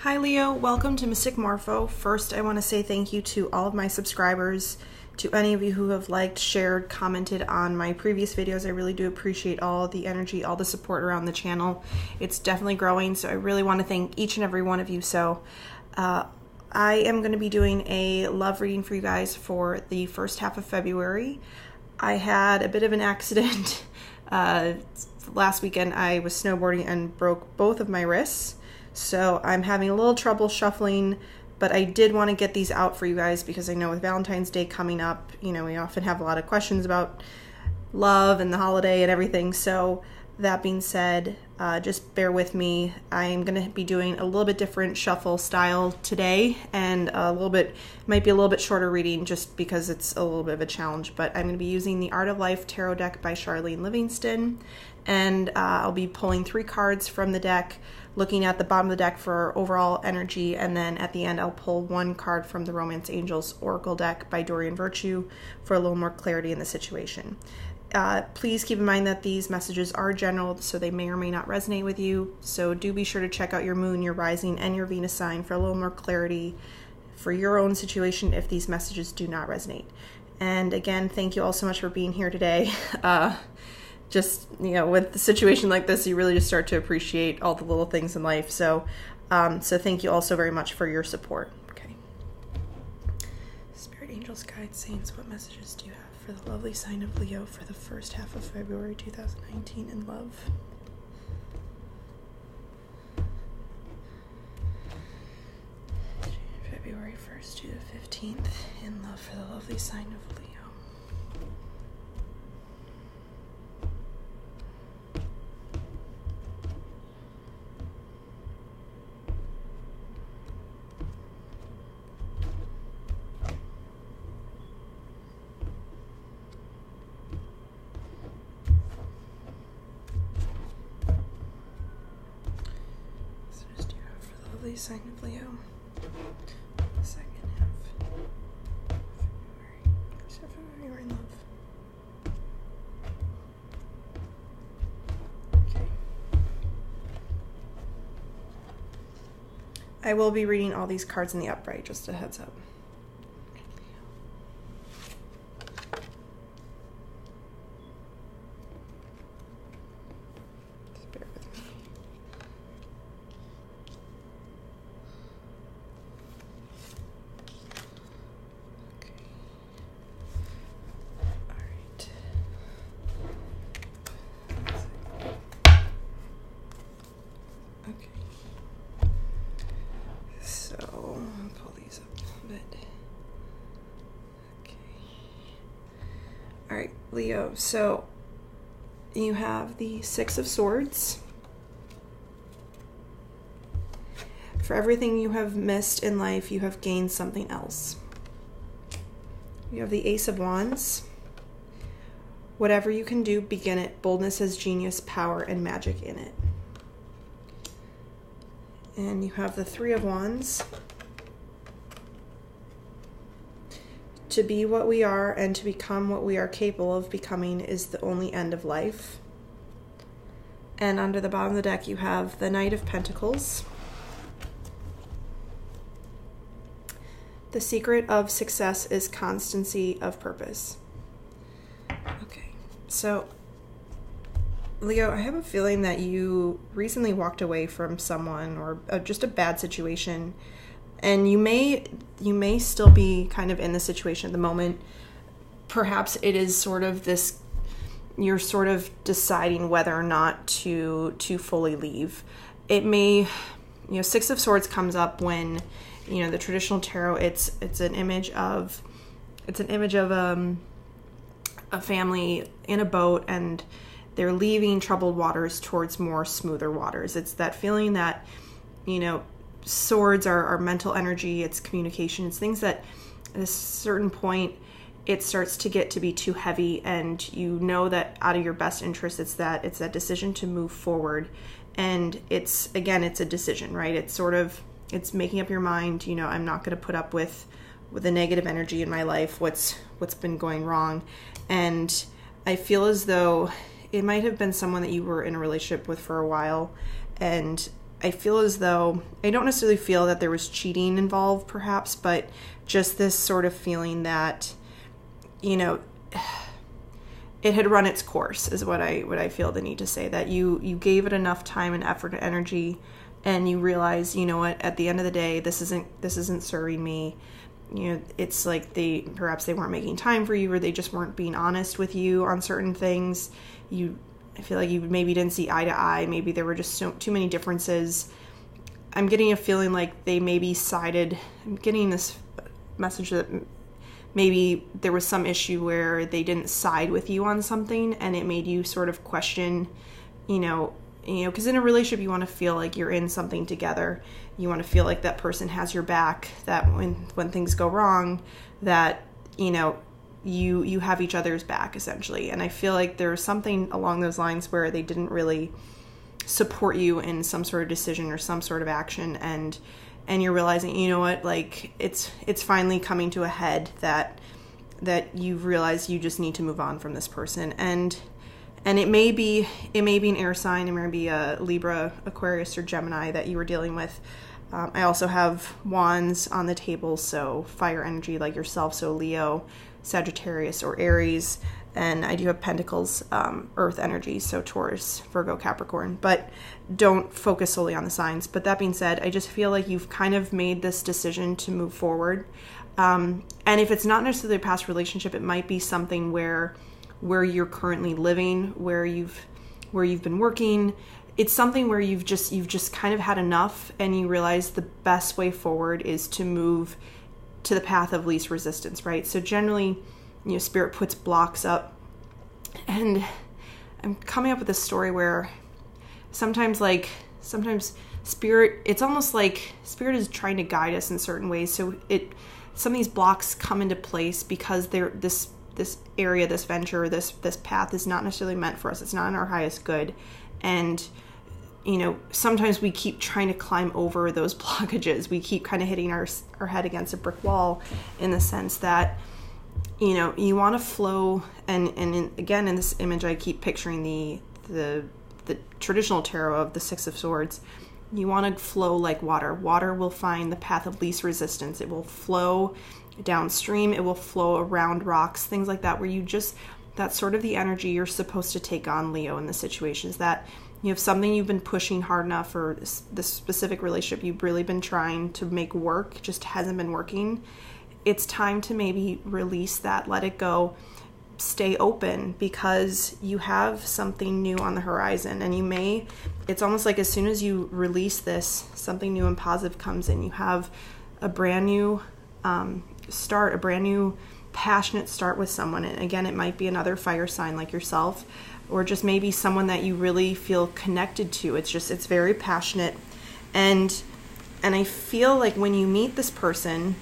Hi Leo, welcome to Mystic Morpho. First, I want to say thank you to all of my subscribers, to any of you who have liked, shared, commented on my previous videos. I really do appreciate all the energy, all the support around the channel. It's definitely growing, so I really want to thank each and every one of you. So I am going to be doing a love reading for you guys for the first half of February. I had a bit of an accident. Last weekend I was snowboarding and broke both of my wrists. So I'm having a little trouble shuffling, but I did want to get these out for you guys because I know with Valentine's Day coming up, you know, we often have a lot of questions about love and the holiday and everything. So that being said, just bear with me. I'm going to be doing a little bit different shuffle style today, and might be a little bit shorter reading just because it's a little bit of a challenge, but I'm going to be using the Art of Life Tarot deck by Charlene Livingstone, and I'll be pulling 3 cards from the deck, looking at the bottom of the deck for overall energy, and then at the end I'll pull 1 card from the Romance Angels Oracle deck by Doreen for a little more clarity in the situation. Please keep in mind that these messages are general, so they may or may not resonate with you. So do be sure to check out your moon, your rising, and your Venus sign for a little more clarity for your own situation if these messages do not resonate. And again, thank you all so much for being here today. Just, you know, with a situation like this, you really just start to appreciate all the little things in life. So, so thank you all so very much for your support. Okay. Spirit, angels, guides, saints, what messages do you have for the lovely sign of Leo for the first half of February 2019 in love? February 1st to the 15th in love for the lovely sign of Leo. Sign of Leo, the second half of February in love. Okay. I will be reading all these cards in the upright, just a heads up. All right, Leo, so you have the 6 of Swords. For everything you have missed in life, you have gained something else. You have the Ace of Wands. Whatever you can do, begin it. Boldness has genius, power, and magic in it. And you have the 3 of Wands. To be what we are and to become what we are capable of becoming is the only end of life. And under the bottom of the deck, you have the Knight of Pentacles. The secret of success is constancy of purpose. Okay, so Leo, I have a feeling that you recently walked away from someone or just a bad situation. And you may still be kind of in the situation at the moment. Perhaps it is sort of this, you're sort of deciding whether or not to fully leave. It may, you know, 6 of Swords comes up when, you know, the traditional tarot, it's an image of a family in a boat, and they're leaving troubled waters towards more smoother waters. It's that feeling that, you know, swords are mental energy, it's communication, it's things that at a certain point it starts to get to be too heavy, and you know that out of your best interest it's that decision to move forward. And it's a decision, right? It's making up your mind, you know, I'm not going to put up with the negative energy in my life, what's been going wrong. And I feel as though it might have been someone that you were in a relationship with for a while, and I feel as though, I don't necessarily feel that there was cheating involved perhaps, but just this sort of feeling that, you know, it had run its course is what I feel the need to say, that you gave it enough time and effort and energy, and you realize, you know what, at the end of the day, this isn't serving me. You know, it's like perhaps they weren't making time for you, or they just weren't being honest with you on certain things. I feel like you maybe didn't see eye to eye. Maybe there were just too many differences. I'm getting a feeling like they maybe sided. I'm getting this message that maybe there was some issue where they didn't side with you on something, and it made you sort of question, you know, because in a relationship you want to feel like you're in something together. You want to feel like that person has your back, that when things go wrong, that, you know, you have each other's back, essentially. And I feel like there's something along those lines where they didn't really support you in some sort of decision or some sort of action, and you're realizing, you know what, like it's finally coming to a head that you've realized you just need to move on from this person. And it may be an air sign, it may be a Libra, Aquarius, or Gemini that you were dealing with. I also have wands on the table, so fire energy like yourself, so Leo, Sagittarius, or Aries. And I do have pentacles, earth energy, so Taurus, Virgo, Capricorn. But don't focus solely on the signs. But that being said, I just feel like you've kind of made this decision to move forward. And if it's not necessarily a past relationship, it might be something where you're currently living, where you've been working. It's something where you've just kind of had enough, and you realize the best way forward is to move to the path of least resistance, right? So generally, you know, Spirit puts blocks up, and I'm coming up with a story where sometimes Spirit, it's almost like Spirit is trying to guide us in certain ways. So some of these blocks come into place because this area, this venture, this path is not necessarily meant for us. It's not in our highest good. And, you know, sometimes we keep trying to climb over those blockages. We keep kind of hitting our head against a brick wall, in the sense that, you know, you want to flow. Again, in this image, I keep picturing the traditional tarot of the Six of Swords. You want to flow like water. Water will find the path of least resistance. It will flow downstream. It will flow around rocks, things like that, where that's sort of the energy you're supposed to take on, Leo, in the situations that you have something you've been pushing hard enough, or this specific relationship you've really been trying to make work, just hasn't been working. It's time to maybe release that, let it go, stay open, because you have something new on the horizon. And it's almost like as soon as you release this, something new and positive comes in. You have a brand new start, a brand new passionate start with someone. And again, it might be another fire sign like yourself, or just maybe someone that you really feel connected to. It's very passionate. And I feel like when you meet this person,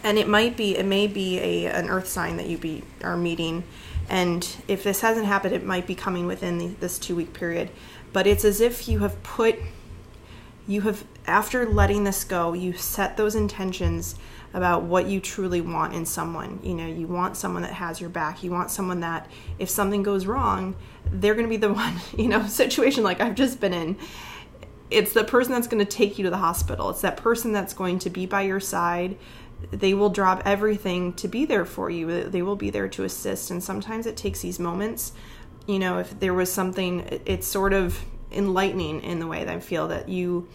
and it may be an earth sign that you are meeting, and if this hasn't happened, it might be coming within this 2-week period. But it's as if you have after letting this go, you set those intentions about what you truly want in someone. You know, you want someone that has your back. You want someone that if something goes wrong, they're going to be the one, you know, situation like I've just been in. It's the person that's going to take you to the hospital. It's that person that's going to be by your side. They will drop everything to be there for you. They will be there to assist. And sometimes it takes these moments, you know, if there was something, it's sort of enlightening in the way that I feel that you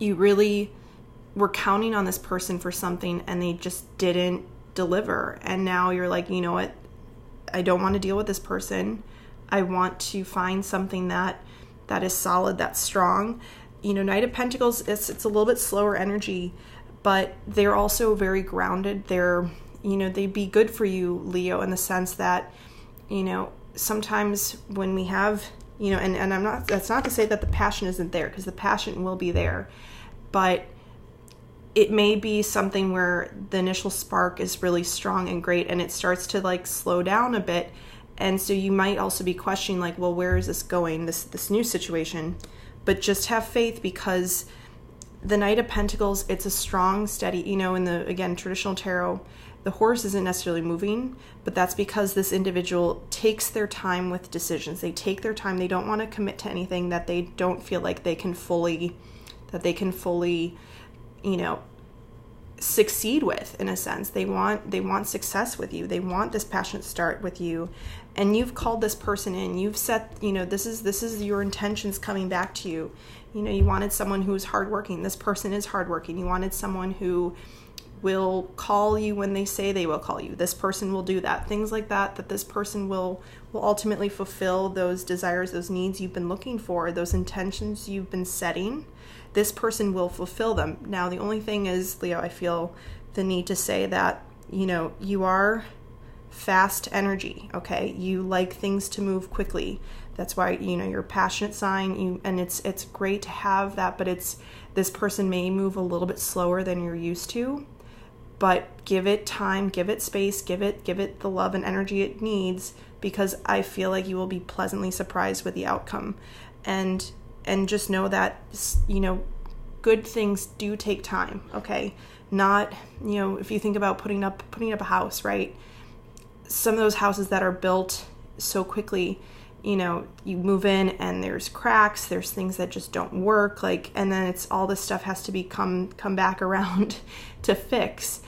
really were counting on this person for something, and they just didn't deliver. And now you're like, you know what? I don't want to deal with this person. I want to find something that is solid, that's strong. You know, Knight of Pentacles, it's a little bit slower energy, but they're also very grounded. They'd be good for you, Leo, in the sense that, you know, sometimes when we have, you know, and that's not to say that the passion isn't there, because the passion will be there, but it may be something where the initial spark is really strong and great, and it starts to like slow down a bit. And so you might also be questioning like, well, where is this going, this new situation? But just have faith, because the Knight of Pentacles, it's a strong, steady, you know, in the, again, traditional tarot, the horse isn't necessarily moving, but that's because this individual takes their time with decisions. They take their time. They don't want to commit to anything that they don't feel like they can fully, you know, succeed with, in a sense. They want success with you. They want this passionate start with you. And you've called this person in. You've set, you know, this is your intentions coming back to you. You know, you wanted someone who's hardworking. This person is hardworking. You wanted someone who will call you when they say they will call you. This person will do that. Things like that, that this person will ultimately fulfill those desires, those needs you've been looking for, those intentions you've been setting. This person will fulfill them. Now, the only thing is, Leo, I feel the need to say that, you know, you are fast energy, okay? You like things to move quickly. That's why, you know, you're a passionate sign, and it's great to have that, but this person may move a little bit slower than you're used to. But give it time, give it space, give it the love and energy it needs, because I feel like you will be pleasantly surprised with the outcome. And just know that, you know, good things do take time, okay? Not, you know, if you think about putting up a house, right? Some of those houses that are built so quickly, you know, you move in and there's cracks, there's things that just don't work, like, and then it's all this stuff has to come back around to fix,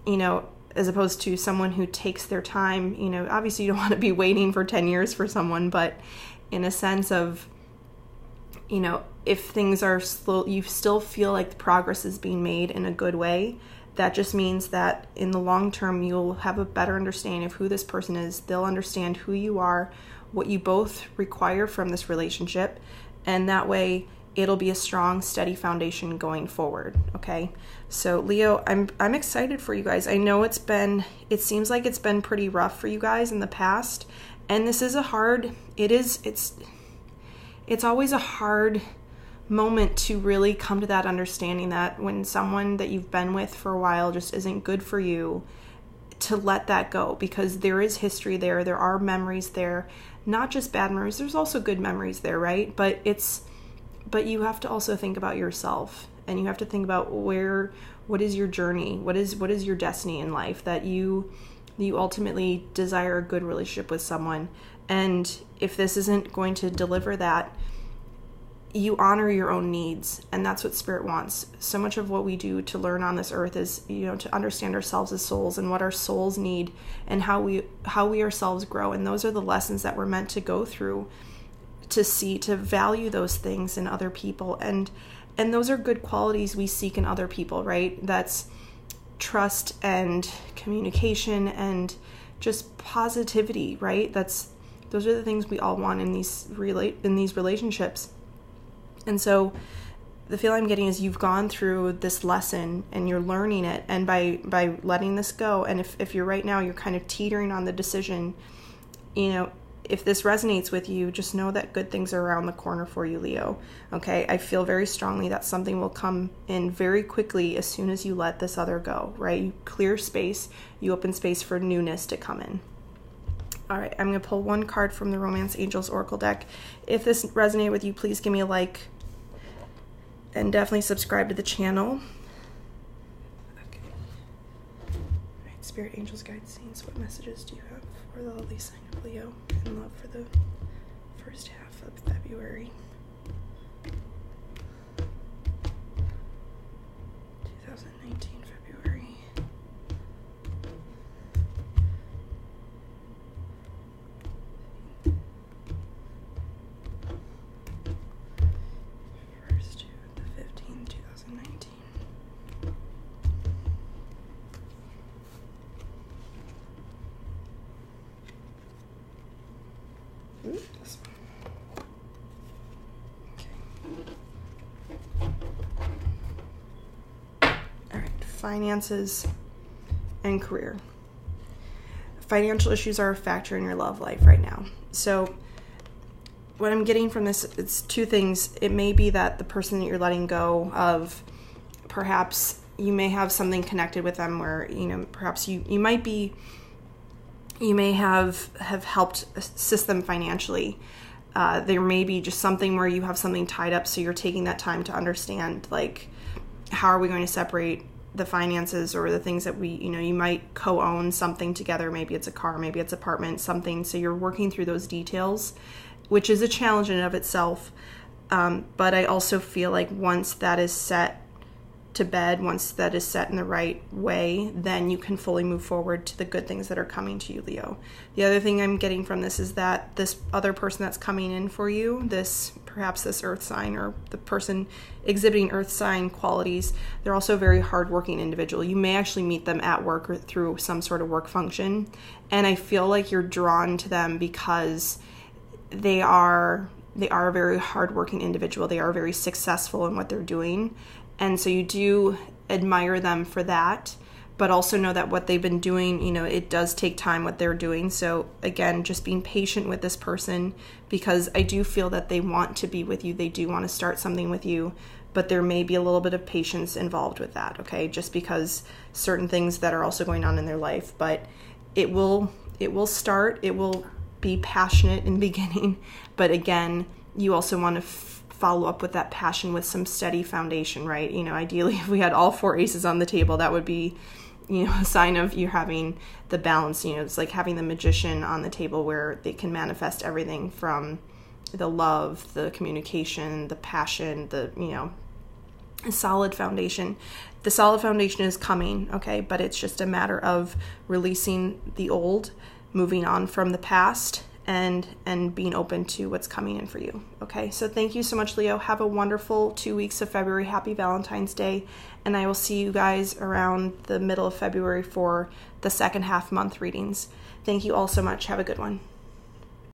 you know, as opposed to someone who takes their time. You know, obviously you don't want to be waiting for 10 years for someone, but in a sense of, you know, if things are slow, you still feel like the progress is being made in a good way. That just means that in the long term, you'll have a better understanding of who this person is. They'll understand who you are, what you both require from this relationship, and that way it'll be a strong, steady foundation going forward, okay? So Leo, I'm excited for you guys. I know it seems like it's been pretty rough for you guys in the past, and this is it's always a hard moment to really come to that understanding that when someone that you've been with for a while just isn't good for you, to let that go, because there is history there. There are memories there, not just bad memories. There's also good memories there, right? But you have to also think about yourself, and you have to think about what is your journey? What is your destiny in life, that you ultimately desire a good relationship with someone. And if this isn't going to deliver that, you honor your own needs, and that's what Spirit wants. So much of what we do to learn on this earth is, you know, to understand ourselves as souls and what our souls need and how we ourselves grow. And those are the lessons that we're meant to go through, to value those things in other people. And those are good qualities we seek in other people, right? That's trust and communication and just positivity, right? Those are the things we all want in these relationships. And so the feeling I'm getting is you've gone through this lesson and you're learning it. And by letting this go, and if you're right now, you're kind of teetering on the decision, you know, if this resonates with you, just know that good things are around the corner for you, Leo. Okay? I feel very strongly that something will come in very quickly as soon as you let this other go, right? You clear space, you open space for newness to come in. All right, I'm going to pull one card from the Romance Angels Oracle deck. If this resonated with you, please give me a like and definitely subscribe to the channel. Okay. All right, Spirit, Angels, Guides, Saints, what messages do you have for the lovely sign of Leo in love for the first half of February 2019, February? This one. Okay. All right, finances and career. Financial issues are a factor in your love life right now. So what I'm getting from this, it's two things. It may be that the person that you're letting go of, perhaps you may have something connected with them where, you know, perhaps you may have helped assist them financially. There may be just something where you have something tied up, so you're taking that time to understand, like, how are we going to separate the finances or the things that we, you might co-own something together. Maybe it's a car, maybe it's apartment, something. So you're working through those details, which is a challenge in and of itself. But I also feel like once that is set to bed, once that is set in the right way, then you can fully move forward to the good things that are coming to you, Leo. The other thing I'm getting from this is that this other person that's coming in for you, perhaps this earth sign or the person exhibiting earth sign qualities, they're also a very hardworking individual. You may actually meet them at work or through some sort of work function. And I feel like you're drawn to them because they are a very hardworking individual. They are very successful in what they're doing. And so you do admire them for that, but also know that what they've been doing, it does take time what they're doing. So again, just being patient with this person, because I do feel that they want to be with you. They do want to start something with you, but there may be a little bit of patience involved with that, okay? Just because certain things that are also going on in their life, but it will start, it will be passionate in the beginning, but again, you also want to follow up with that passion with some steady foundation, right? Ideally, if we had all 4 aces on the table, that would be, a sign of you having the balance. It's like having the magician on the table where they can manifest everything from the love, the communication, the passion, a solid foundation. The solid foundation is coming, okay? But it's just a matter of releasing the old, moving on from the past, and being open to what's coming in for you. Okay, so thank you so much, Leo. Have a wonderful 2 weeks of February. Happy Valentine's Day. And I will see you guys around the middle of February for the second half month readings. Thank you all so much. Have a good one.